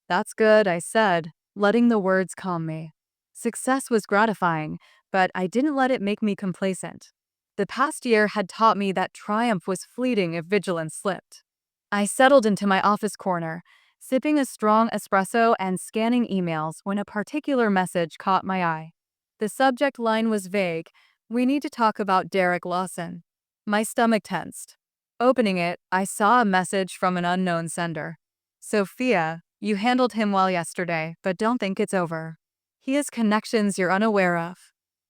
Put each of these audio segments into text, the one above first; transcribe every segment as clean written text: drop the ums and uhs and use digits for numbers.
That's good, I said, letting the words calm me. Success was gratifying, but I didn't let it make me complacent. The past year had taught me that triumph was fleeting if vigilance slipped. I settled into my office corner, sipping a strong espresso and scanning emails when a particular message caught my eye. The subject line was vague. We need to talk about Derek Lawson. My stomach tensed. Opening it, I saw a message from an unknown sender. Sophia, you handled him well yesterday, but don't think it's over. He has connections you're unaware of.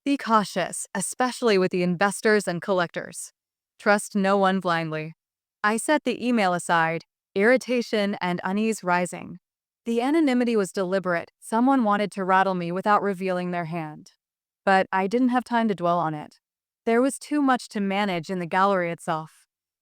Be cautious, especially with the investors and collectors. Trust no one blindly. I set the email aside, irritation and unease rising. The anonymity was deliberate. Someone wanted to rattle me without revealing their hand. But I didn't have time to dwell on it. There was too much to manage in the gallery itself.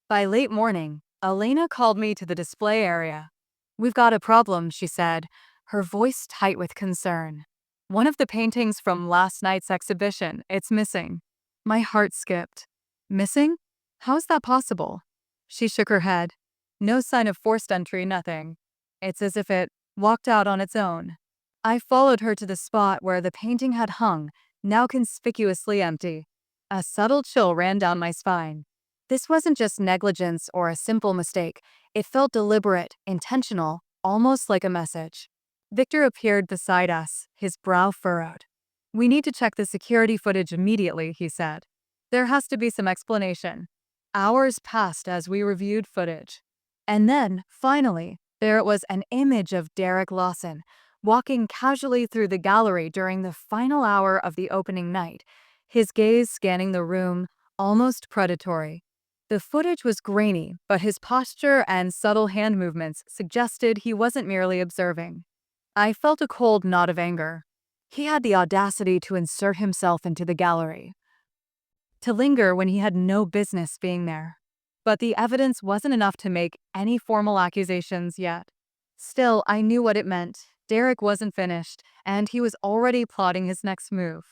By late morning, Elena called me to the display area. We've got a problem, she said, her voice tight with concern. One of the paintings from last night's exhibition, it's missing. My heart skipped. Missing? How's that possible? She shook her head. No sign of forced entry, nothing. It's as if it walked out on its own. I followed her to the spot where the painting had hung, now conspicuously empty. A subtle chill ran down my spine. This wasn't just negligence or a simple mistake. It felt deliberate, intentional, almost like a message. Victor appeared beside us, his brow furrowed. We need to check the security footage immediately, he said. There has to be some explanation. Hours passed as we reviewed footage. And then, finally, there it was, an image of Derek Lawson, walking casually through the gallery during the final hour of the opening night, his gaze scanning the room, almost predatory. The footage was grainy, but his posture and subtle hand movements suggested he wasn't merely observing. I felt a cold knot of anger. He had the audacity to insert himself into the gallery, to linger when he had no business being there. But the evidence wasn't enough to make any formal accusations yet. Still, I knew what it meant. Derek wasn't finished, and he was already plotting his next move.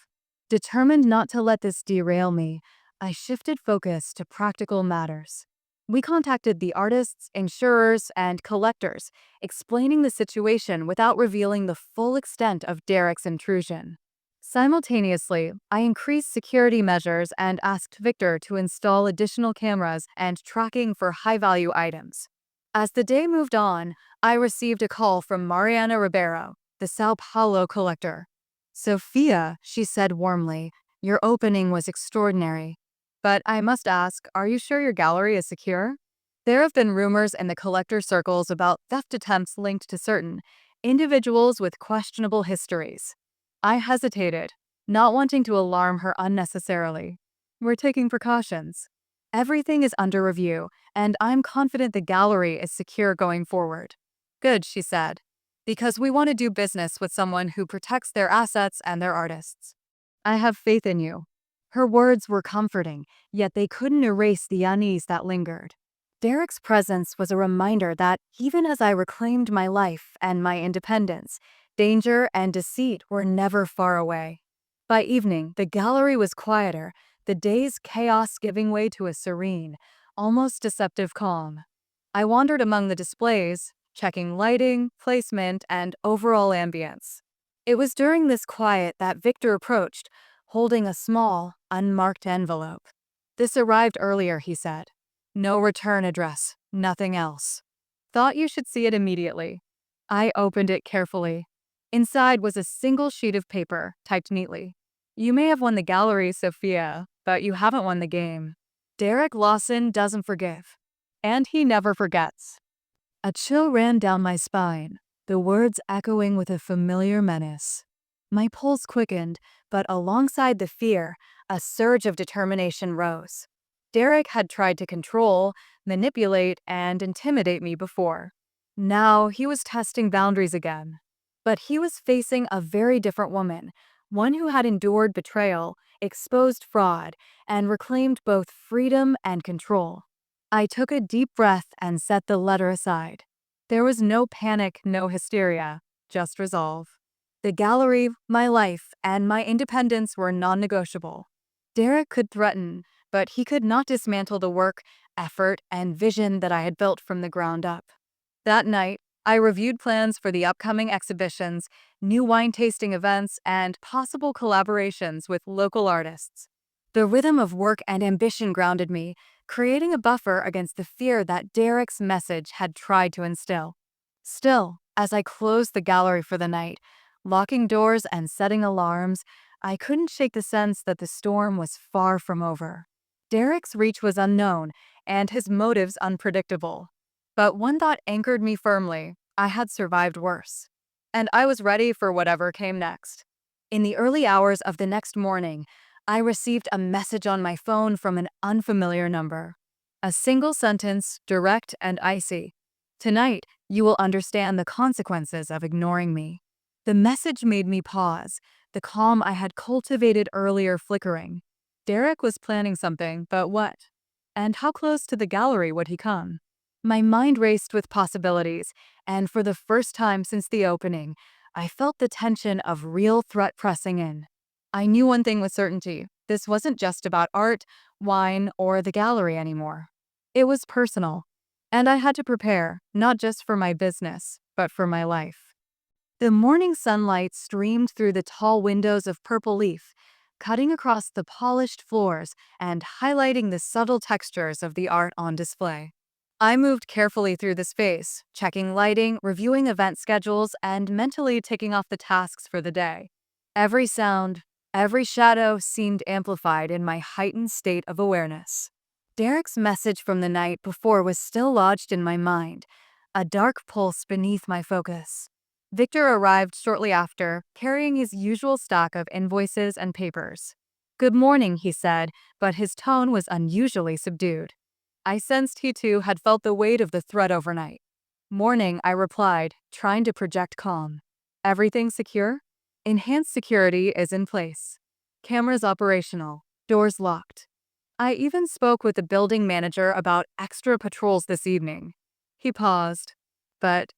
Determined not to let this derail me, I shifted focus to practical matters. We contacted the artists, insurers, and collectors, explaining the situation without revealing the full extent of Derek's intrusion. Simultaneously, I increased security measures and asked Victor to install additional cameras and tracking for high-value items. As the day moved on, I received a call from Mariana Ribeiro, the Sao Paulo collector. Sophia, she said warmly, your opening was extraordinary. But I must ask, are you sure your gallery is secure? There have been rumors in the collector circles about theft attempts linked to certain individuals with questionable histories. I hesitated, not wanting to alarm her unnecessarily. We're taking precautions. Everything is under review, and I'm confident the gallery is secure going forward. Good, she said, because we want to do business with someone who protects their assets and their artists. I have faith in you. Her words were comforting, yet they couldn't erase the unease that lingered. Derek's presence was a reminder that even as I reclaimed my life and my independence, danger and deceit were never far away. By evening, the gallery was quieter, the day's chaos giving way to a serene, almost deceptive calm. I wandered among the displays, checking lighting, placement, and overall ambience. It was during this quiet that Victor approached, holding a small, unmarked envelope. This arrived earlier, he said. No return address, nothing else. Thought you should see it immediately. I opened it carefully. Inside was a single sheet of paper, typed neatly. You may have won the gallery, Sophia, but you haven't won the game. Derek Lawson doesn't forgive. And he never forgets. A chill ran down my spine, the words echoing with a familiar menace. My pulse quickened, but alongside the fear, a surge of determination rose. Derek had tried to control, manipulate, and intimidate me before. Now he was testing boundaries again. But he was facing a very different woman, one who had endured betrayal, exposed fraud, and reclaimed both freedom and control. I took a deep breath and set the letter aside. There was no panic, no hysteria, just resolve. The gallery, my life, and my independence were non-negotiable. Derek could threaten, but he could not dismantle the work, effort, and vision that I had built from the ground up. That night, I reviewed plans for the upcoming exhibitions, new wine tasting events, and possible collaborations with local artists. The rhythm of work and ambition grounded me, creating a buffer against the fear that Derek's message had tried to instill. Still, as I closed the gallery for the night, locking doors and setting alarms, I couldn't shake the sense that the storm was far from over. Derek's reach was unknown, and his motives unpredictable. But one thought anchored me firmly: I had survived worse. And I was ready for whatever came next. In the early hours of the next morning, I received a message on my phone from an unfamiliar number. A single sentence, direct and icy. "Tonight, you will understand the consequences of ignoring me." The message made me pause, the calm I had cultivated earlier flickering. Derek was planning something, but what? And how close to the gallery would he come? My mind raced with possibilities, and for the first time since the opening, I felt the tension of real threat pressing in. I knew one thing with certainty: this wasn't just about art, wine, or the gallery anymore. It was personal, and I had to prepare, not just for my business, but for my life. The morning sunlight streamed through the tall windows of purple leaf, cutting across the polished floors and highlighting the subtle textures of the art on display. I moved carefully through the space, checking lighting, reviewing event schedules, and mentally ticking off the tasks for the day. Every sound, every shadow seemed amplified in my heightened state of awareness. Derek's message from the night before was still lodged in my mind, a dark pulse beneath my focus. Victor arrived shortly after, carrying his usual stack of invoices and papers. "Good morning," he said, but his tone was unusually subdued. I sensed he too had felt the weight of the threat overnight. "Morning," I replied, trying to project calm. "Everything secure?" "Enhanced security is in place. Cameras operational. Doors locked. I even spoke with the building manager about extra patrols this evening." He paused. "But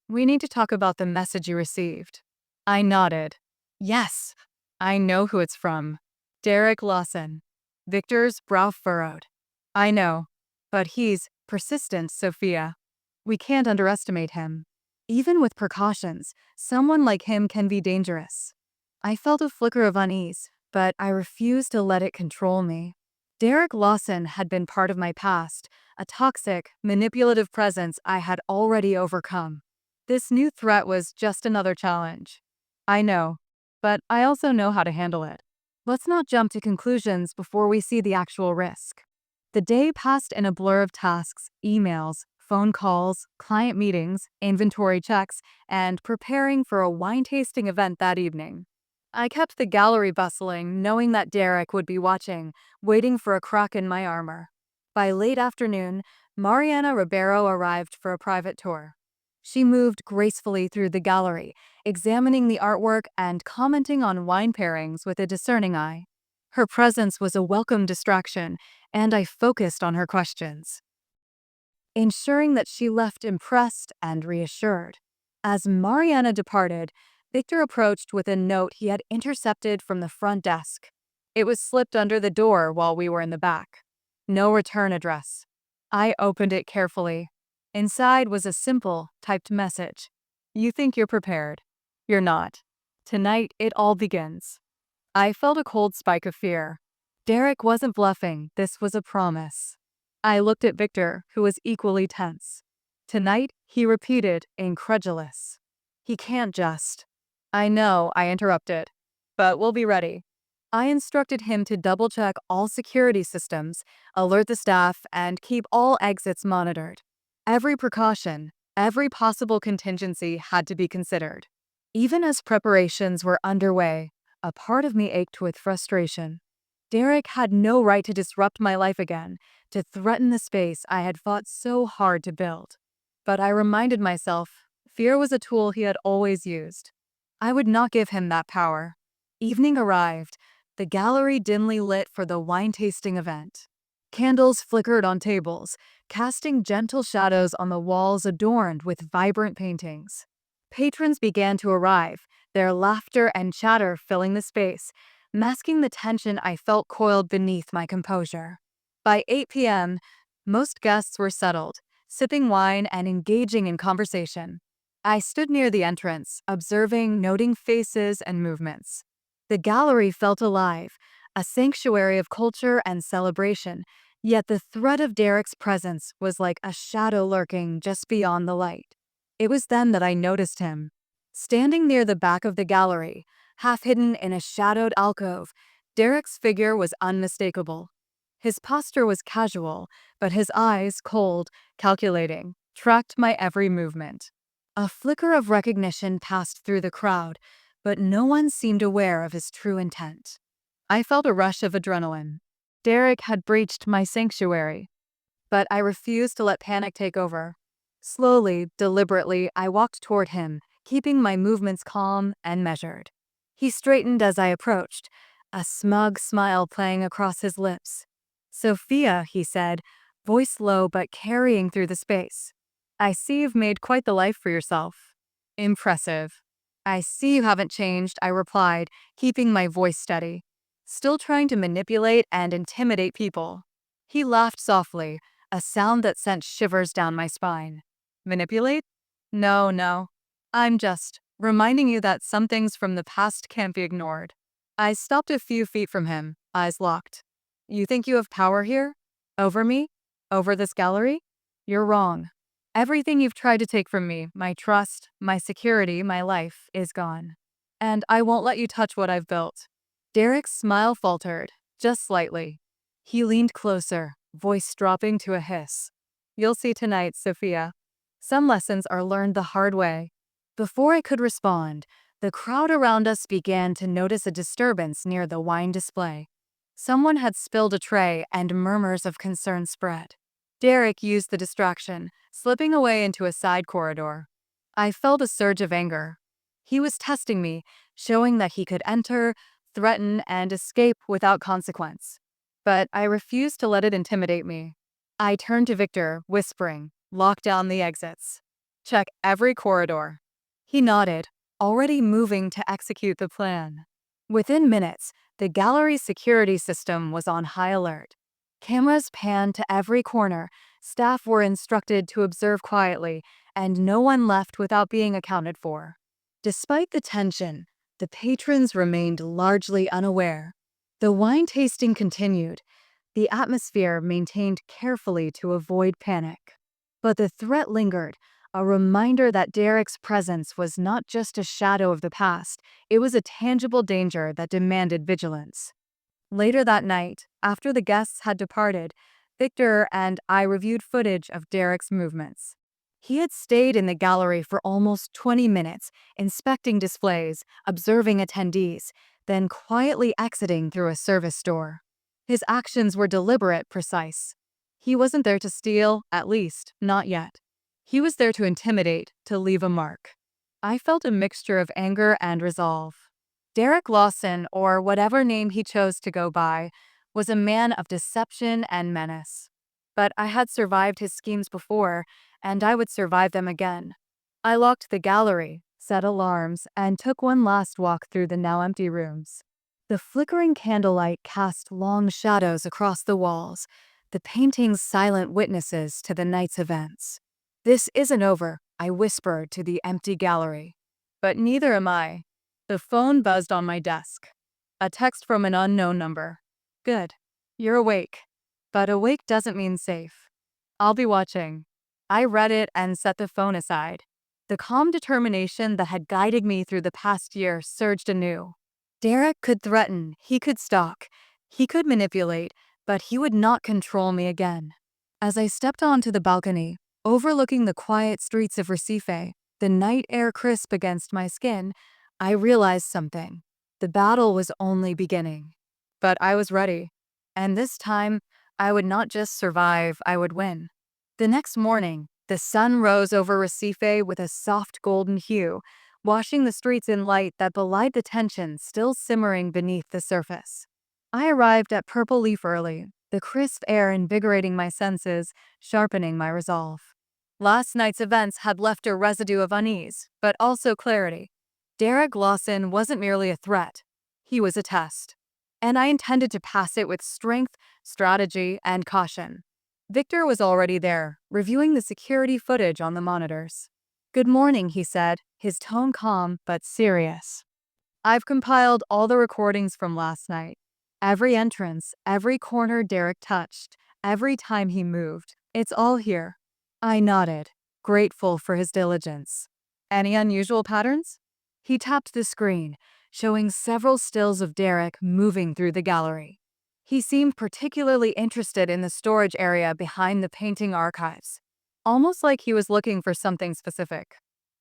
we need to talk about the message you received." I nodded. "Yes, I know who it's from. Derek Lawson." Victor's brow furrowed. "I know, but he's persistent, Sophia. We can't underestimate him. Even with precautions, someone like him can be dangerous." I felt a flicker of unease, but I refused to let it control me. Derek Lawson had been part of my past, a toxic, manipulative presence I had already overcome. This new threat was just another challenge. "I know, but I also know how to handle it. Let's not jump to conclusions before we see the actual risk." The day passed in a blur of tasks, emails, phone calls, client meetings, inventory checks, and preparing for a wine tasting event that evening. I kept the gallery bustling, knowing that Derek would be watching, waiting for a crack in my armor. By late afternoon, Mariana Ribeiro arrived for a private tour. She moved gracefully through the gallery, examining the artwork and commenting on wine pairings with a discerning eye. Her presence was a welcome distraction, and I focused on her questions, ensuring that she left impressed and reassured. As Mariana departed, Victor approached with a note he had intercepted from the front desk. It was slipped under the door while we were in the back. No return address. I opened it carefully. Inside was a simple, typed message. "You think you're prepared. You're not. Tonight, it all begins." I felt a cold spike of fear. Derek wasn't bluffing, this was a promise. I looked at Victor, who was equally tense. "Tonight," he repeated, incredulous. "He can't just." "I know," I interrupted, "but we'll be ready." I instructed him to double-check all security systems, alert the staff, and keep all exits monitored. Every precaution, every possible contingency had to be considered. Even as preparations were underway, a part of me ached with frustration. Derek had no right to disrupt my life again, to threaten the space I had fought so hard to build. But I reminded myself, fear was a tool he had always used. I would not give him that power. Evening arrived, the gallery dimly lit for the wine tasting event. Candles flickered on tables, casting gentle shadows on the walls adorned with vibrant paintings. Patrons began to arrive, their laughter and chatter filling the space, masking the tension I felt coiled beneath my composure. By 8 p.m., most guests were settled, sipping wine and engaging in conversation. I stood near the entrance, observing, noting faces and movements. The gallery felt alive, a sanctuary of culture and celebration, yet the threat of Derek's presence was like a shadow lurking just beyond the light. It was then that I noticed him. Standing near the back of the gallery, half hidden in a shadowed alcove, Derek's figure was unmistakable. His posture was casual, but his eyes, cold, calculating, tracked my every movement. A flicker of recognition passed through the crowd, but no one seemed aware of his true intent. I felt a rush of adrenaline. Derek had breached my sanctuary, but I refused to let panic take over. Slowly, deliberately, I walked toward him, keeping my movements calm and measured. He straightened as I approached, a smug smile playing across his lips. "Sophia," he said, voice low but carrying through the space. "I see you've made quite the life for yourself." "Impressive." "I see you haven't changed," I replied, keeping my voice steady. "Still trying to manipulate and intimidate people." He laughed softly, a sound that sent shivers down my spine. "Manipulate? No, no. I'm just reminding you that some things from the past can't be ignored." I stopped a few feet from him, eyes locked. "You think you have power here? Over me? Over this gallery? You're wrong. Everything you've tried to take from me, my trust, my security, my life, is gone. And I won't let you touch what I've built." Derek's smile faltered, just slightly. He leaned closer, voice dropping to a hiss. "You'll see tonight, Sophia. Some lessons are learned the hard way." Before I could respond, the crowd around us began to notice a disturbance near the wine display. Someone had spilled a tray and murmurs of concern spread. Derek used the distraction, slipping away into a side corridor. I felt a surge of anger. He was testing me, showing that he could enter, threaten, and escape without consequence. But I refused to let it intimidate me. I turned to Victor, whispering, "Lock down the exits. Check every corridor." He nodded, already moving to execute the plan. Within minutes, the gallery's security system was on high alert. Cameras panned to every corner, staff were instructed to observe quietly, and no one left without being accounted for. Despite the tension, the patrons remained largely unaware. The wine tasting continued, the atmosphere maintained carefully to avoid panic. But the threat lingered, a reminder that Derek's presence was not just a shadow of the past, it was a tangible danger that demanded vigilance. Later that night, after the guests had departed, Victor and I reviewed footage of Derek's movements. He had stayed in the gallery for almost 20 minutes, inspecting displays, observing attendees, then quietly exiting through a service door. His actions were deliberate, precise. He wasn't there to steal, at least, not yet. He was there to intimidate, to leave a mark. I felt a mixture of anger and resolve. Derek Lawson, or whatever name he chose to go by, was a man of deception and menace. But I had survived his schemes before, and I would survive them again. I locked the gallery, set alarms, and took one last walk through the now empty rooms. The flickering candlelight cast long shadows across the walls, the paintings silent witnesses to the night's events. "This isn't over," I whispered to the empty gallery. But neither am I. The phone buzzed on my desk. A text from an unknown number. "Good. You're awake." But awake doesn't mean safe. "I'll be watching." I read it and set the phone aside. The calm determination that had guided me through the past year surged anew. Derek could threaten, he could stalk, he could manipulate, but he would not control me again. As I stepped onto the balcony, overlooking the quiet streets of Recife, the night air crisp against my skin, I realized something. The battle was only beginning. But I was ready. And this time, I would not just survive, I would win. The next morning, the sun rose over Recife with a soft golden hue, washing the streets in light that belied the tension still simmering beneath the surface. I arrived at Purple Leaf early, the crisp air invigorating my senses, sharpening my resolve. Last night's events had left a residue of unease, but also clarity. Derek Lawson wasn't merely a threat. He was a test. And I intended to pass it with strength, strategy, and caution. Victor was already there, reviewing the security footage on the monitors. "Good morning," he said, his tone calm but serious. "I've compiled all the recordings from last night. Every entrance, every corner Derek touched, every time he moved. It's all here." I nodded, grateful for his diligence. "Any unusual patterns?" He tapped the screen, showing several stills of Derek moving through the gallery. He seemed particularly interested in the storage area behind the painting archives, almost like he was looking for something specific.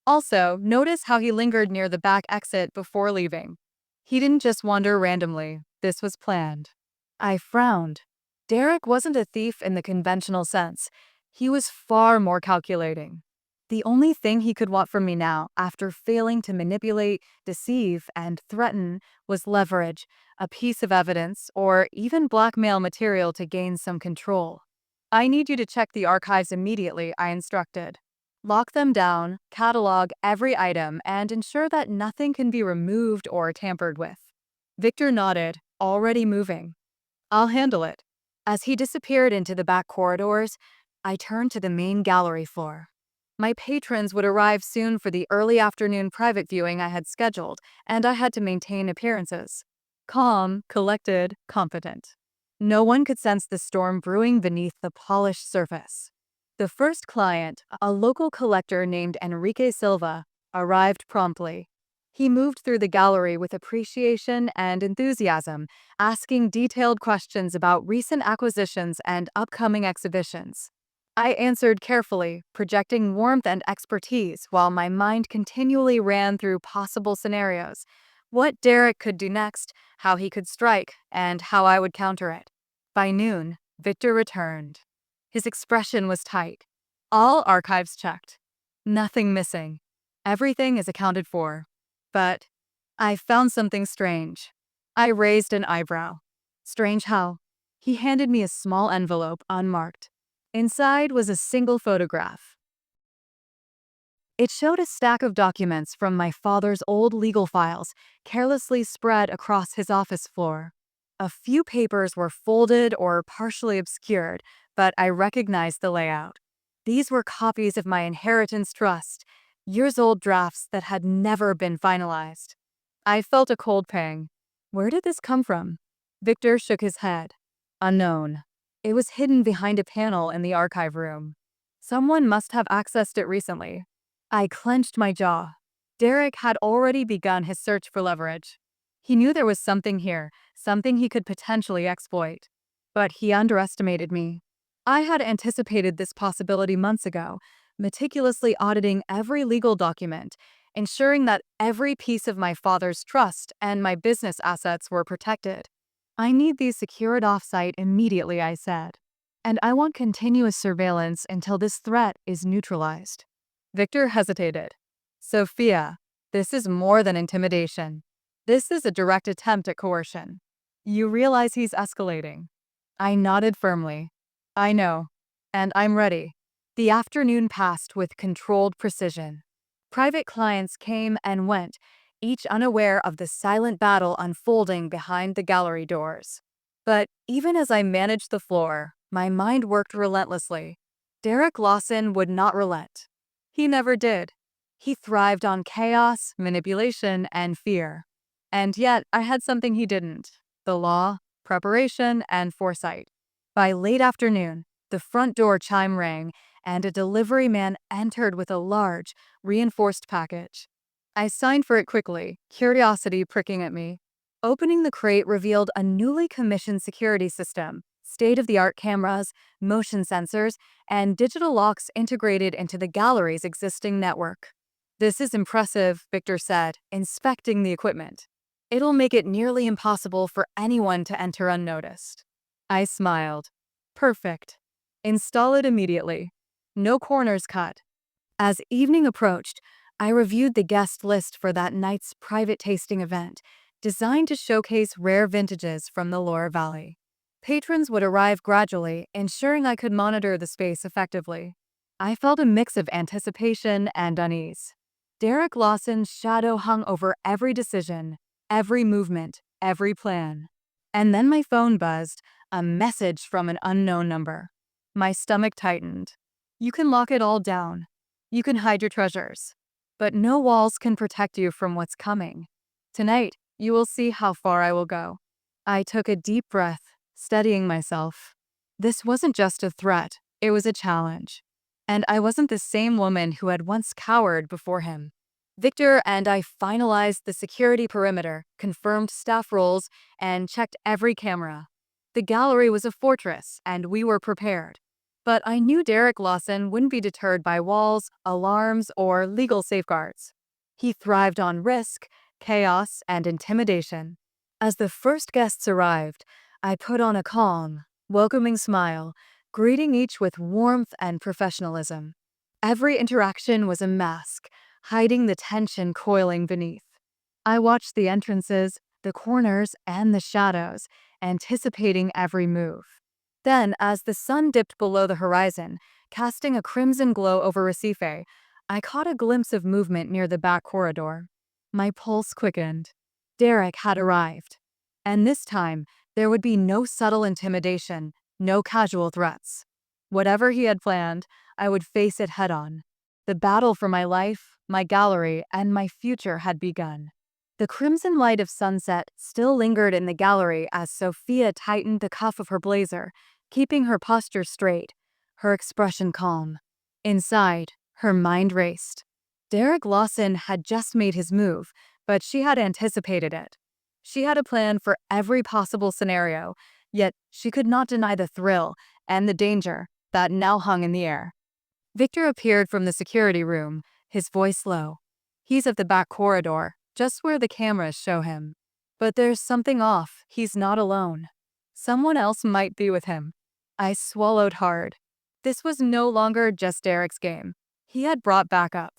Also, notice how he lingered near the back exit before leaving. He didn't just wander randomly. This was planned. I frowned. Derek wasn't a thief in the conventional sense. He was far more calculating. The only thing he could want from me now, after failing to manipulate, deceive, and threaten, was leverage, a piece of evidence, or even blackmail material to gain some control. "I need you to check the archives immediately," I instructed. "Lock them down, catalog every item, and ensure that nothing can be removed or tampered with." Victor nodded, already moving. "I'll handle it." As he disappeared into the back corridors, I turned to the main gallery floor. My patrons would arrive soon for the early afternoon private viewing I had scheduled, and I had to maintain appearances. Calm, collected, competent. No one could sense the storm brewing beneath the polished surface. The first client, a local collector named Enrique Silva, arrived promptly. He moved through the gallery with appreciation and enthusiasm, asking detailed questions about recent acquisitions and upcoming exhibitions. I answered carefully, projecting warmth and expertise while my mind continually ran through possible scenarios. What Derek could do next, how he could strike, and how I would counter it. By noon, Victor returned. His expression was tight. "All archives checked. Nothing missing. Everything is accounted for. But I found something strange." I raised an eyebrow. "Strange how?" He handed me a small envelope, unmarked. Inside was a single photograph. It showed a stack of documents from my father's old legal files, carelessly spread across his office floor. A few papers were folded or partially obscured, but I recognized the layout. These were copies of my inheritance trust, years-old drafts that had never been finalized. I felt a cold pang. Where did this come from? Victor shook his head. Unknown. It was hidden behind a panel in the archive room. Someone must have accessed it recently. I clenched my jaw. Derek had already begun his search for leverage. He knew there was something here, something he could potentially exploit. But he underestimated me. I had anticipated this possibility months ago, meticulously auditing every legal document, ensuring that every piece of my father's trust and my business assets were protected. "I need these secured off-site immediately," I said. "And I want continuous surveillance until this threat is neutralized." Victor hesitated. "Sophia, this is more than intimidation. This is a direct attempt at coercion. You realize he's escalating." I nodded firmly. "I know. And I'm ready." The afternoon passed with controlled precision. Private clients came and went, each unaware of the silent battle unfolding behind the gallery doors. But even as I managed the floor, my mind worked relentlessly. Derek Lawson would not relent. He never did. He thrived on chaos, manipulation, and fear. And yet, I had something he didn't: the law, preparation, and foresight. By late afternoon, the front door chime rang, and a delivery man entered with a large, reinforced package. I signed for it quickly, curiosity pricking at me. Opening the crate revealed a newly commissioned security system, state-of-the-art cameras, motion sensors, and digital locks integrated into the gallery's existing network. "This is impressive," Victor said, inspecting the equipment. "It'll make it nearly impossible for anyone to enter unnoticed." I smiled. "Perfect. Install it immediately. No corners cut." As evening approached, I reviewed the guest list for that night's private tasting event, designed to showcase rare vintages from the Loire Valley. Patrons would arrive gradually, ensuring I could monitor the space effectively. I felt a mix of anticipation and unease. Derek Lawson's shadow hung over every decision, every movement, every plan. And then my phone buzzed, a message from an unknown number. My stomach tightened. "You can lock it all down." You can hide your treasures, but no walls can protect you from what's coming. Tonight, you will see how far I will go. I took a deep breath, steadying myself. This wasn't just a threat, it was a challenge. And I wasn't the same woman who had once cowered before him. Victor and I finalized the security perimeter, confirmed staff roles, and checked every camera. The gallery was a fortress, and we were prepared. But I knew Derek Lawson wouldn't be deterred by walls, alarms, or legal safeguards. He thrived on risk, chaos, and intimidation. As the first guests arrived, I put on a calm, welcoming smile, greeting each with warmth and professionalism. Every interaction was a mask, hiding the tension coiling beneath. I watched the entrances, the corners, and the shadows, anticipating every move. Then, as the sun dipped below the horizon, casting a crimson glow over Recife, I caught a glimpse of movement near the back corridor. My pulse quickened. Derek had arrived. And this time, there would be no subtle intimidation, no casual threats. Whatever he had planned, I would face it head on. The battle for my life, my gallery, and my future had begun. The crimson light of sunset still lingered in the gallery as Sophia tightened the cuff of her blazer, keeping her posture straight, her expression calm. Inside, her mind raced. Derek Lawson had just made his move, but she had anticipated it. She had a plan for every possible scenario, yet she could not deny the thrill and the danger that now hung in the air. Victor appeared from the security room, his voice low. He's at the back corridor, just where the cameras show him. But there's something off. He's not alone. Someone else might be with him. I swallowed hard. This was no longer just Derek's game. He had brought backup.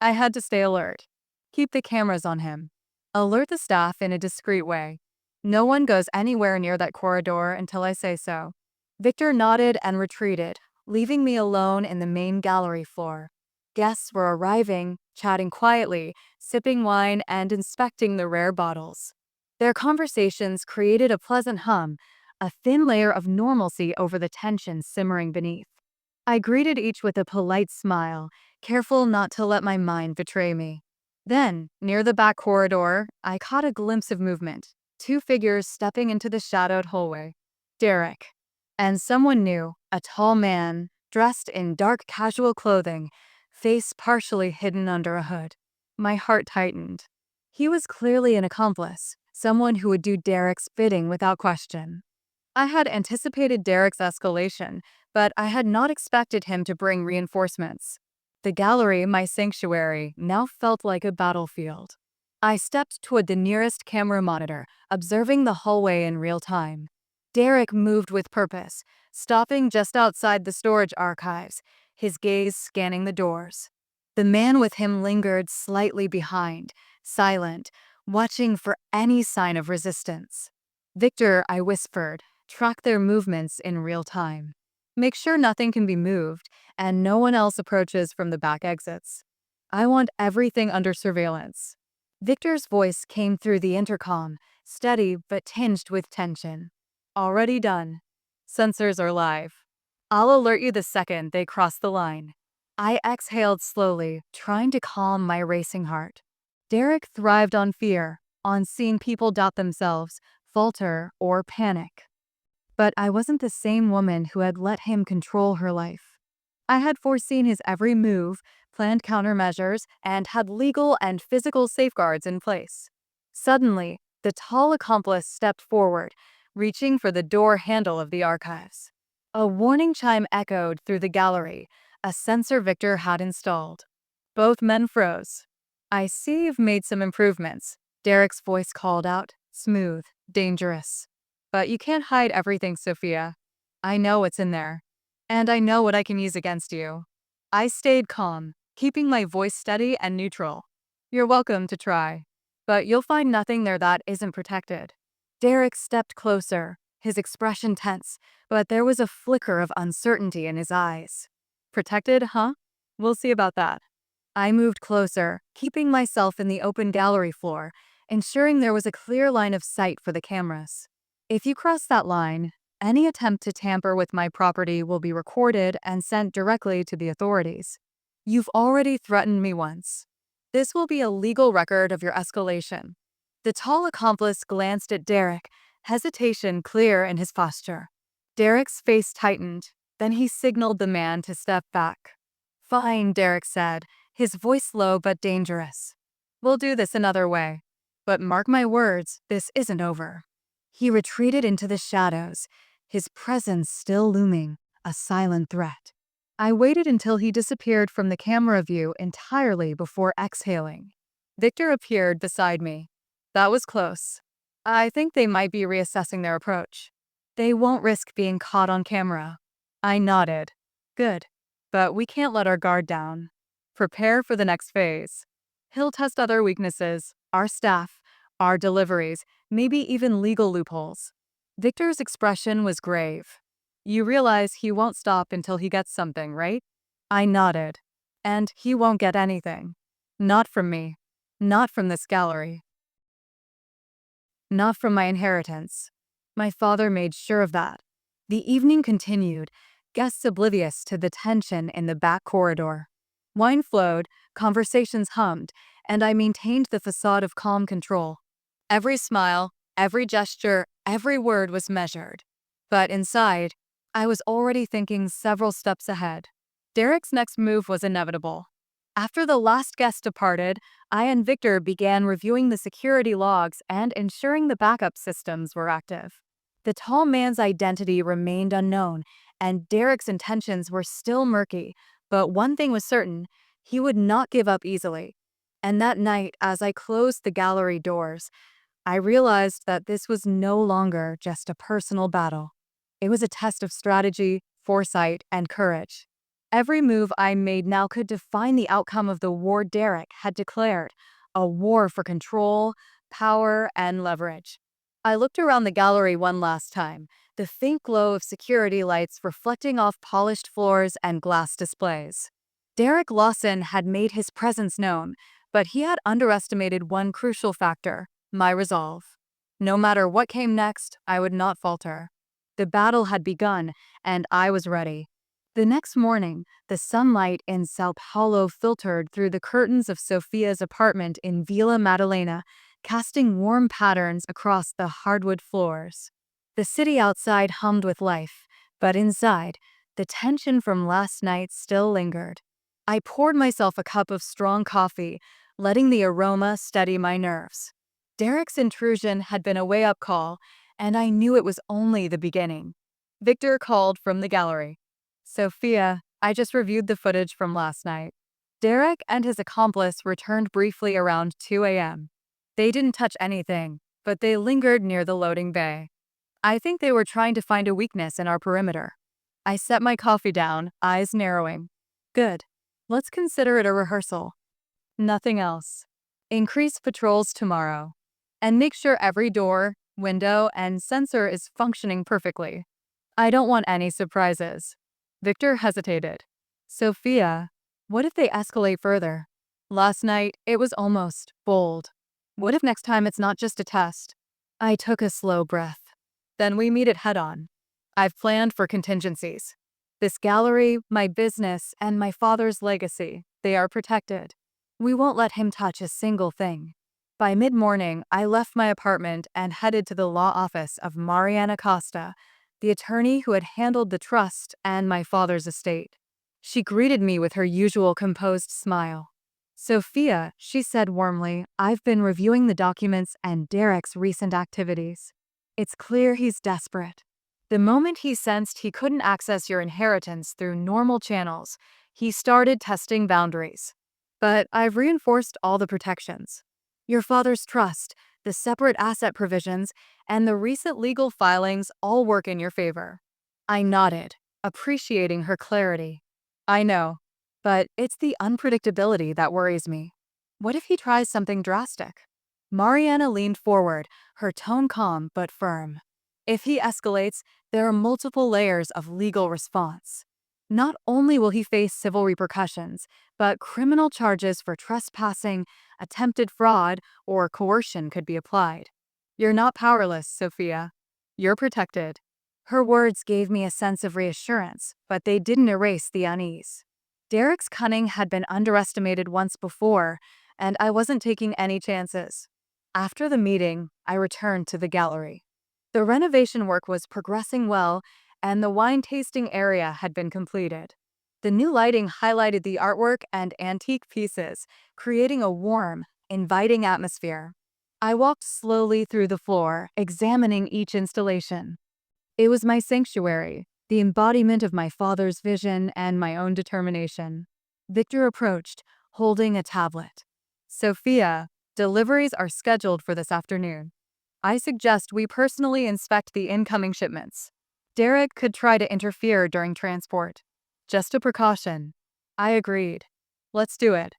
I had to stay alert. Keep the cameras on him. Alert the staff in a discreet way. No one goes anywhere near that corridor until I say so. Victor nodded and retreated, leaving me alone in the main gallery floor. Guests were arriving, chatting quietly, sipping wine, and inspecting the rare bottles. Their conversations created a pleasant hum, a thin layer of normalcy over the tension simmering beneath. I greeted each with a polite smile, careful not to let my mind betray me. Then, near the back corridor, I caught a glimpse of movement, two figures stepping into the shadowed hallway. Derek. And someone new, a tall man, dressed in dark casual clothing, face partially hidden under a hood. My heart tightened. He was clearly an accomplice, someone who would do Derek's bidding without question. I had anticipated Derek's escalation, but I had not expected him to bring reinforcements. The gallery, my sanctuary, now felt like a battlefield. I stepped toward the nearest camera monitor, observing the hallway in real time. Derek moved with purpose, stopping just outside the storage archives, his gaze scanning the doors. The man with him lingered slightly behind, silent, watching for any sign of resistance. Victor, I whispered, track their movements in real time. Make sure nothing can be moved and no one else approaches from the back exits. I want everything under surveillance. Victor's voice came through the intercom, steady but tinged with tension. Already done. Sensors are live. I'll alert you the second they cross the line. I exhaled slowly, trying to calm my racing heart. Derek thrived on fear, on seeing people doubt themselves, falter, or panic. But I wasn't the same woman who had let him control her life. I had foreseen his every move, planned countermeasures, and had legal and physical safeguards in place. Suddenly, the tall accomplice stepped forward, reaching for the door handle of the archives. A warning chime echoed through the gallery, a sensor Victor had installed. Both men froze. I see you've made some improvements, Derek's voice called out, smooth, dangerous. But you can't hide everything, Sophia. I know what's in there. And I know what I can use against you. I stayed calm, keeping my voice steady and neutral. You're welcome to try. But you'll find nothing there that isn't protected. Derek stepped closer, his expression tense, but there was a flicker of uncertainty in his eyes. Protected, huh? We'll see about that. I moved closer, keeping myself in the open gallery floor, ensuring there was a clear line of sight for the cameras. If you cross that line, any attempt to tamper with my property will be recorded and sent directly to the authorities. You've already threatened me once. This will be a legal record of your escalation. The tall accomplice glanced at Derek, hesitation clear in his posture. Derek's face tightened, then he signaled the man to step back. Fine, Derek said, his voice low but dangerous. We'll do this another way. But mark my words, this isn't over. He retreated into the shadows, his presence still looming, a silent threat. I waited until he disappeared from the camera view entirely before exhaling. Victor appeared beside me. That was close. I think they might be reassessing their approach. They won't risk being caught on camera. I nodded. Good. But we can't let our guard down. Prepare for the next phase. He'll test other weaknesses, our staff, our deliveries, maybe even legal loopholes. Victor's expression was grave. You realize he won't stop until he gets something, right? I nodded. And he won't get anything. Not from me. Not from this gallery. Not from my inheritance. My father made sure of that. The evening continued, guests oblivious to the tension in the back corridor. Wine flowed, conversations hummed, and I maintained the facade of calm control. Every smile, every gesture, every word was measured. But inside, I was already thinking several steps ahead. Derek's next move was inevitable. After the last guest departed, I and Victor began reviewing the security logs and ensuring the backup systems were active. The tall man's identity remained unknown, and Derek's intentions were still murky, but one thing was certain, he would not give up easily. And that night, as I closed the gallery doors, I realized that this was no longer just a personal battle. It was a test of strategy, foresight, and courage. Every move I made now could define the outcome of the war Derek had declared, a war for control, power, and leverage. I looked around the gallery one last time, the faint glow of security lights reflecting off polished floors and glass displays. Derek Lawson had made his presence known, but he had underestimated one crucial factor, my resolve. No matter what came next, I would not falter. The battle had begun, and I was ready. The next morning, the sunlight in Sao Paulo filtered through the curtains of Sophia's apartment in Villa Madalena, casting warm patterns across the hardwood floors. The city outside hummed with life, but inside, the tension from last night still lingered. I poured myself a cup of strong coffee, letting the aroma steady my nerves. Derek's intrusion had been a wake-up call, and I knew it was only the beginning. Victor called from the gallery. Sophia, I just reviewed the footage from last night. Derek and his accomplice returned briefly around 2 a.m. They didn't touch anything, but they lingered near the loading bay. I think they were trying to find a weakness in our perimeter. I set my coffee down, eyes narrowing. Good. Let's consider it a rehearsal. Nothing else. Increase patrols tomorrow. And make sure every door, window, and sensor is functioning perfectly. I don't want any surprises. Victor hesitated. Sophia, what if they escalate further? Last night, it was almost bold. What if next time it's not just a test? I took a slow breath. Then we meet it head-on. I've planned for contingencies. This gallery, my business, and my father's legacy, they are protected. We won't let him touch a single thing. By mid-morning, I left my apartment and headed to the law office of Mariana Costa, the attorney who had handled the trust and my father's estate. She greeted me with her usual composed smile. Sophia, she said warmly, I've been reviewing the documents and Derek's recent activities. It's clear he's desperate. The moment he sensed he couldn't access your inheritance through normal channels, he started testing boundaries. But I've reinforced all the protections. Your father's trust, the separate asset provisions, and the recent legal filings all work in your favor. I nodded, appreciating her clarity. I know, but it's the unpredictability that worries me. What if he tries something drastic? Mariana leaned forward, her tone calm but firm. If he escalates, there are multiple layers of legal response. Not only will he face civil repercussions, but criminal charges for trespassing, attempted fraud, or coercion could be applied. You're not powerless, Sophia. You're protected. Her words gave me a sense of reassurance, but they didn't erase the unease. Derek's cunning had been underestimated once before, and I wasn't taking any chances. After the meeting, I returned to the gallery. The renovation work was progressing well, and the wine tasting area had been completed. The new lighting highlighted the artwork and antique pieces, creating a warm, inviting atmosphere. I walked slowly through the floor, examining each installation. It was my sanctuary, the embodiment of my father's vision and my own determination. Victor approached, holding a tablet. Sophia, deliveries are scheduled for this afternoon. I suggest we personally inspect the incoming shipments. Derek could try to interfere during transport. Just a precaution. I agreed. Let's do it.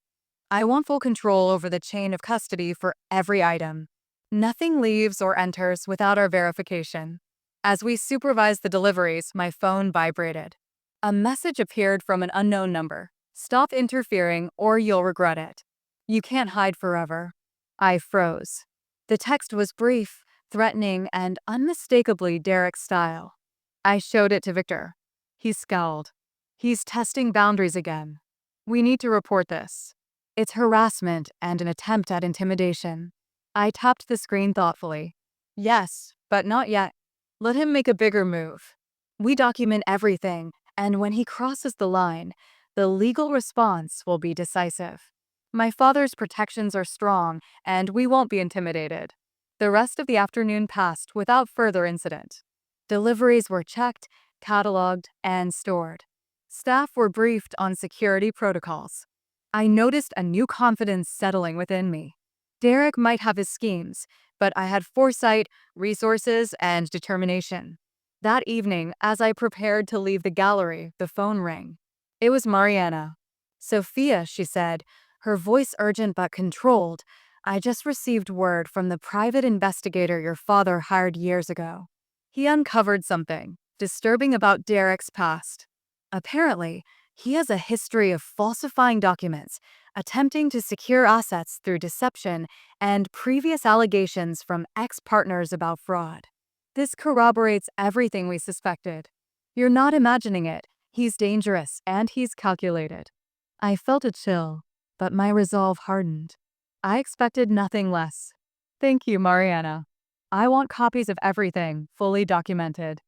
I want full control over the chain of custody for every item. Nothing leaves or enters without our verification. As we supervised the deliveries, my phone vibrated. A message appeared from an unknown number. Stop interfering or you'll regret it. You can't hide forever. I froze. The text was brief, threatening, and unmistakably Derek's style. I showed it to Victor. He scowled. He's testing boundaries again. We need to report this. It's harassment and an attempt at intimidation. I tapped the screen thoughtfully. Yes, but not yet. Let him make a bigger move. We document everything, and when he crosses the line, the legal response will be decisive. My father's protections are strong, and we won't be intimidated. The rest of the afternoon passed without further incident. Deliveries were checked, cataloged, and stored. Staff were briefed on security protocols. I noticed a new confidence settling within me. Derek might have his schemes, but I had foresight, resources, and determination. That evening, as I prepared to leave the gallery, the phone rang. It was Mariana. Sophia, she said, her voice urgent but controlled. I just received word from the private investigator your father hired years ago. He uncovered something disturbing about Derek's past. Apparently, he has a history of falsifying documents, attempting to secure assets through deception, and previous allegations from ex-partners about fraud. This corroborates everything we suspected. You're not imagining it. He's dangerous, and he's calculated. I felt a chill, but my resolve hardened. I expected nothing less. Thank you, Mariana. I want copies of everything, fully documented.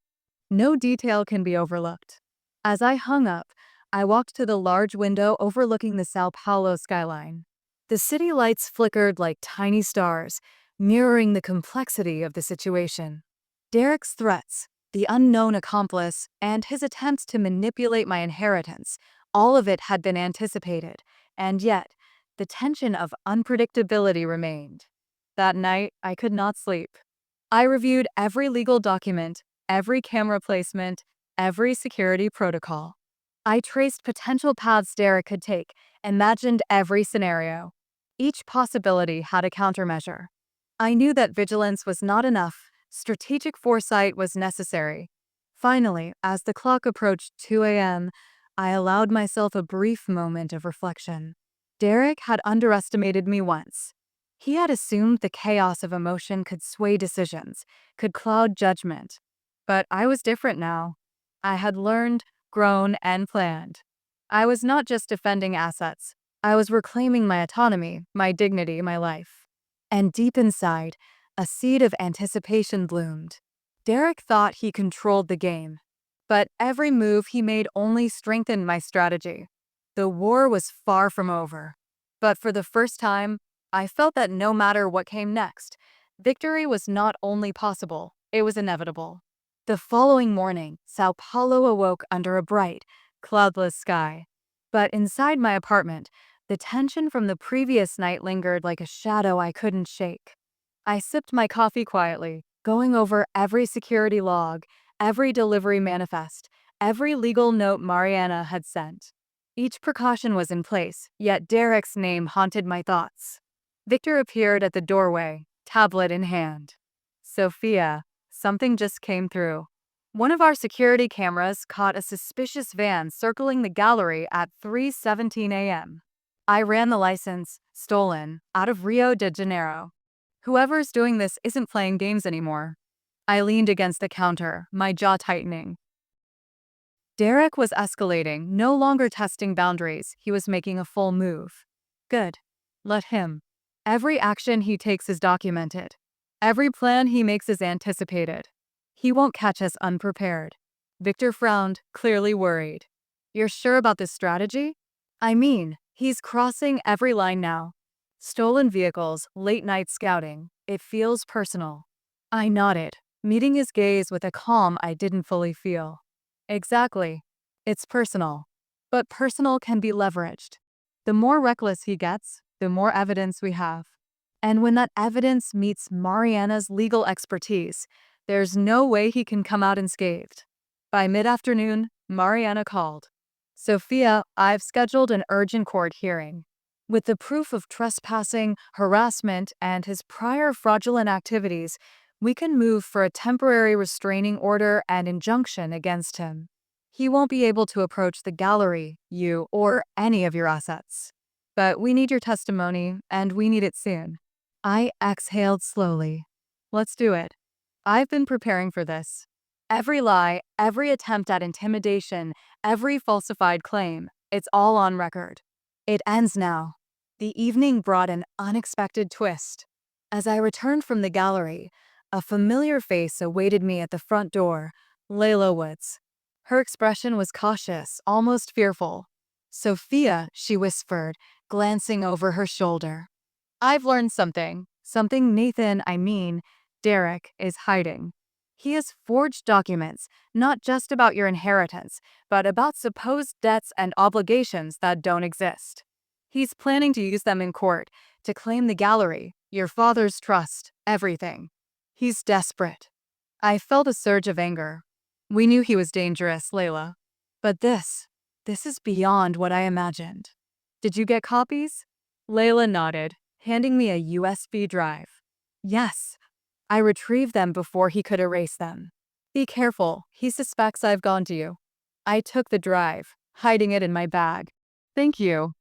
No detail can be overlooked. As I hung up, I walked to the large window overlooking the Sao Paulo skyline. The city lights flickered like tiny stars, mirroring the complexity of the situation. Derek's threats, the unknown accomplice, and his attempts to manipulate my inheritance, all of it had been anticipated, and yet, the tension of unpredictability remained. That night, I could not sleep. I reviewed every legal document, every camera placement, every security protocol. I traced potential paths Derek could take, imagined every scenario. Each possibility had a countermeasure. I knew that vigilance was not enough, strategic foresight was necessary. Finally, as the clock approached 2 a.m., I allowed myself a brief moment of reflection. Derek had underestimated me once. He had assumed the chaos of emotion could sway decisions, could cloud judgment. But I was different now. I had learned, grown, and planned. I was not just defending assets. I was reclaiming my autonomy, my dignity, my life. And deep inside, a seed of anticipation bloomed. Derek thought he controlled the game. But every move he made only strengthened my strategy. The war was far from over. But for the first time, I felt that no matter what came next, victory was not only possible, it was inevitable. The following morning, Sao Paulo awoke under a bright, cloudless sky. But inside my apartment, the tension from the previous night lingered like a shadow I couldn't shake. I sipped my coffee quietly, going over every security log, every delivery manifest, every legal note Mariana had sent. Each precaution was in place, yet Derek's name haunted my thoughts. Victor appeared at the doorway, tablet in hand. Sophia, something just came through. One of our security cameras caught a suspicious van circling the gallery at 3:17 a.m. I ran the license, stolen, out of Rio de Janeiro. Whoever's doing this isn't playing games anymore. I leaned against the counter, my jaw tightening. Derek was escalating, no longer testing boundaries. He was making a full move. Good. Let him. Every action he takes is documented. Every plan he makes is anticipated. He won't catch us unprepared. Victor frowned, clearly worried. You're sure about this strategy? I mean, he's crossing every line now. Stolen vehicles, late night scouting. It feels personal. I nodded, meeting his gaze with a calm I didn't fully feel. Exactly. It's personal. But personal can be leveraged. The more reckless he gets, the more evidence we have. And when that evidence meets Mariana's legal expertise, there's no way he can come out unscathed. By mid-afternoon, Mariana called. Sophia, I've scheduled an urgent court hearing. With the proof of trespassing, harassment, and his prior fraudulent activities, we can move for a temporary restraining order and injunction against him. He won't be able to approach the gallery, you, or any of your assets. But we need your testimony, and we need it soon. I exhaled slowly. Let's do it. I've been preparing for this. Every lie, every attempt at intimidation, every falsified claim, it's all on record. It ends now. The evening brought an unexpected twist. As I returned from the gallery, a familiar face awaited me at the front door, Layla Woods. Her expression was cautious, almost fearful. Sophia, she whispered, glancing over her shoulder. I've learned something. Something Derek, is hiding. He has forged documents, not just about your inheritance, but about supposed debts and obligations that don't exist. He's planning to use them in court to claim the gallery, your father's trust, everything. He's desperate. I felt a surge of anger. We knew he was dangerous, Layla. But this is beyond what I imagined. Did you get copies? Layla nodded, handing me a USB drive. Yes. I retrieved them before he could erase them. Be careful, he suspects I've gone to you. I took the drive, hiding it in my bag. Thank you.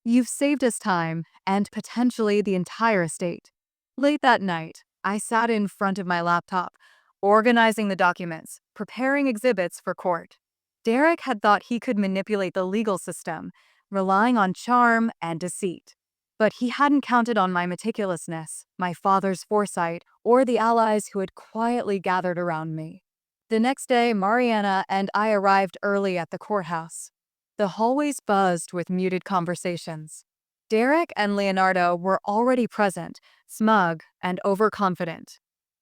You've saved us time, and potentially the entire estate. Late that night, I sat in front of my laptop, organizing the documents, preparing exhibits for court. Derek had thought he could manipulate the legal system, relying on charm and deceit. But he hadn't counted on my meticulousness, my father's foresight, or the allies who had quietly gathered around me. The next day, Mariana and I arrived early at the courthouse. The hallways buzzed with muted conversations. Derek and Leonardo were already present, smug and overconfident.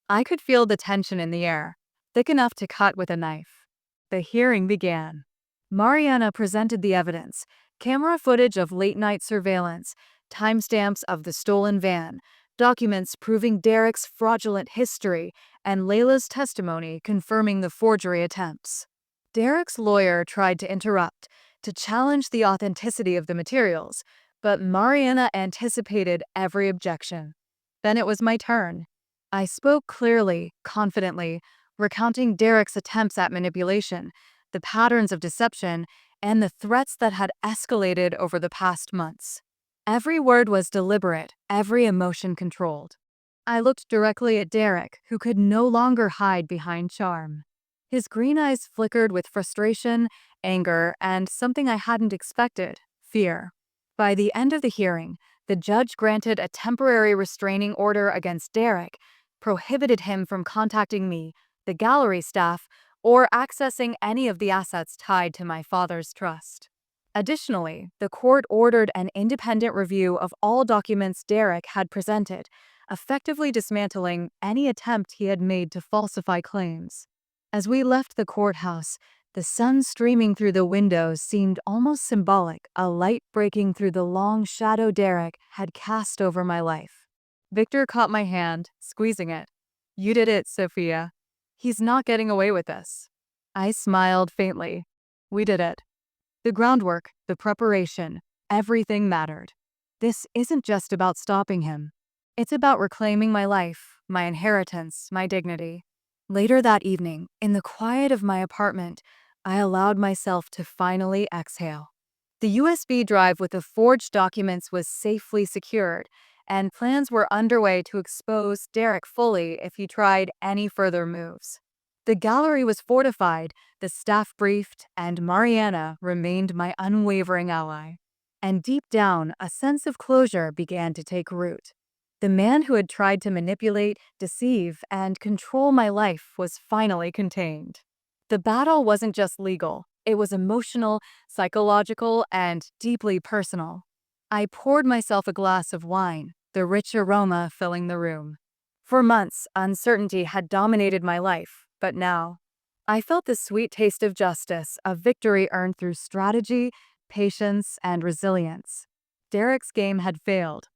I could feel the tension in the air, thick enough to cut with a knife. The hearing began. Mariana presented the evidence, camera footage of late-night surveillance, timestamps of the stolen van, documents proving Derek's fraudulent history, and Layla's testimony confirming the forgery attempts. Derek's lawyer tried to interrupt, to challenge the authenticity of the materials, but Mariana anticipated every objection. Then it was my turn. I spoke clearly, confidently, recounting Derek's attempts at manipulation, the patterns of deception, and the threats that had escalated over the past months. Every word was deliberate, every emotion controlled. I looked directly at Derek, who could no longer hide behind charm. His green eyes flickered with frustration, anger, and something I hadn't expected, fear. By the end of the hearing, the judge granted a temporary restraining order against Derek, prohibited him from contacting me, the gallery staff, or accessing any of the assets tied to my father's trust. Additionally, the court ordered an independent review of all documents Derek had presented, effectively dismantling any attempt he had made to falsify claims. As we left the courthouse, the sun streaming through the windows seemed almost symbolic, a light breaking through the long shadow Derek had cast over my life. Victor caught my hand, squeezing it. You did it, Sophia. He's not getting away with this. I smiled faintly. We did it. The groundwork, the preparation, everything mattered. This isn't just about stopping him. It's about reclaiming my life, my inheritance, my dignity. Later that evening, in the quiet of my apartment, I allowed myself to finally exhale. The USB drive with the forged documents was safely secured, and plans were underway to expose Derek fully if he tried any further moves. The gallery was fortified, the staff briefed, and Mariana remained my unwavering ally. And deep down, a sense of closure began to take root. The man who had tried to manipulate, deceive, and control my life was finally contained. The battle wasn't just legal, it was emotional, psychological, and deeply personal. I poured myself a glass of wine, the rich aroma filling the room. For months, uncertainty had dominated my life, but now, I felt the sweet taste of justice, of victory earned through strategy, patience, and resilience. Derek's game had failed,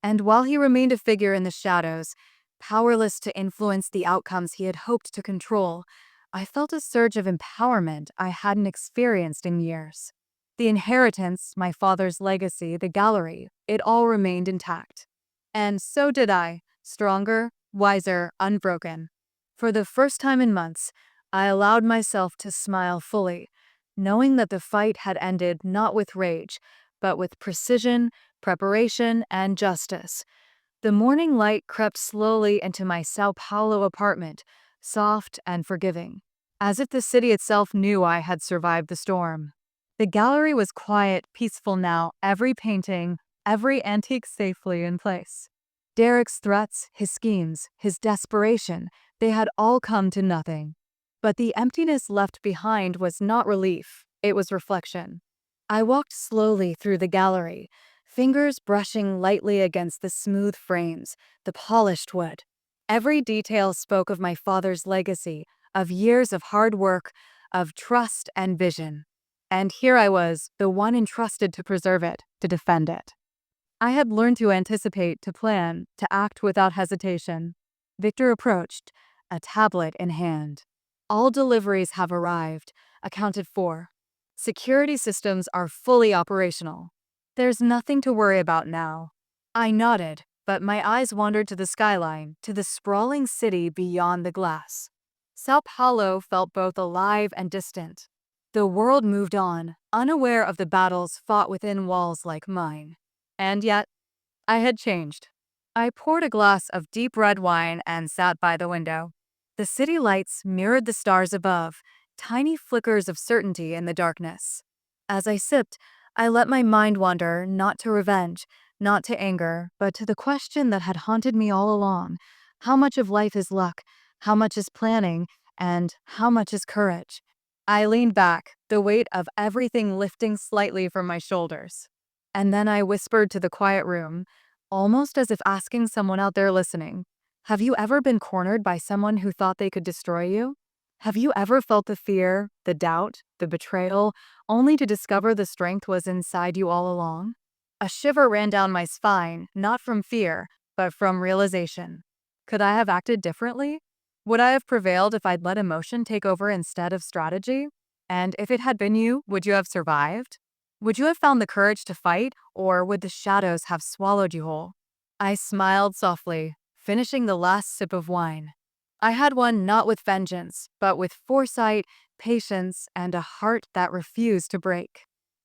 and while he remained a figure in the shadows, powerless to influence the outcomes he had hoped to control, I felt a surge of empowerment I hadn't experienced in years. The inheritance, my father's legacy, the gallery, it all remained intact. And so did I, stronger, wiser, unbroken. For the first time in months, I allowed myself to smile fully, knowing that the fight had ended not with rage, but with precision, preparation, and justice. The morning light crept slowly into my Sao Paulo apartment, soft and forgiving, as if the city itself knew I had survived the storm. The gallery was quiet, peaceful now, every painting, every antique safely in place. Derek's threats, his schemes, his desperation, they had all come to nothing. But the emptiness left behind was not relief, it was reflection. I walked slowly through the gallery, fingers brushing lightly against the smooth frames, the polished wood. Every detail spoke of my father's legacy, of years of hard work, of trust and vision. And here I was, the one entrusted to preserve it, to defend it. I had learned to anticipate, to plan, to act without hesitation. Victor approached, a tablet in hand. All deliveries have arrived, accounted for. Security systems are fully operational. There's nothing to worry about now. I nodded, but my eyes wandered to the skyline, to the sprawling city beyond the glass. Sao Paulo felt both alive and distant. The world moved on, unaware of the battles fought within walls like mine. And yet, I had changed. I poured a glass of deep red wine and sat by the window. The city lights mirrored the stars above, tiny flickers of certainty in the darkness. As I sipped, I let my mind wander, not to revenge, not to anger, but to the question that had haunted me all along. How much of life is luck? How much is planning? And how much is courage? I leaned back, the weight of everything lifting slightly from my shoulders. And then I whispered to the quiet room, almost as if asking someone out there listening, have you ever been cornered by someone who thought they could destroy you? Have you ever felt the fear, the doubt, the betrayal, only to discover the strength was inside you all along? A shiver ran down my spine, not from fear, but from realization. Could I have acted differently? Would I have prevailed if I'd let emotion take over instead of strategy? And if it had been you, would you have survived? Would you have found the courage to fight, or would the shadows have swallowed you whole? I smiled softly, finishing the last sip of wine. I had one not with vengeance, but with foresight, patience, and a heart that refused to break.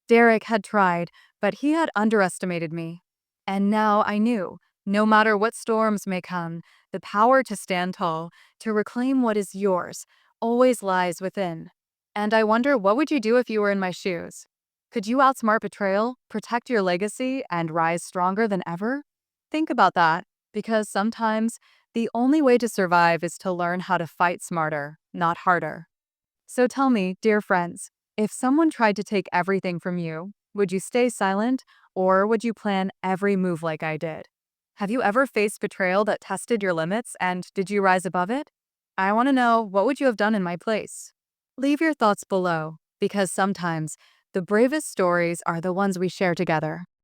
Derek had tried, but he had underestimated me. And now I knew, no matter what storms may come, the power to stand tall, to reclaim what is yours, always lies within. And I wonder, what would you do if you were in my shoes? Could you outsmart betrayal, protect your legacy, and rise stronger than ever? Think about that, because sometimes the only way to survive is to learn how to fight smarter, not harder. So tell me, dear friends, if someone tried to take everything from you, would you stay silent, or would you plan every move like I did? Have you ever faced betrayal that tested your limits, and did you rise above it? I want to know, what would you have done in my place? Leave your thoughts below, because sometimes the bravest stories are the ones we share together.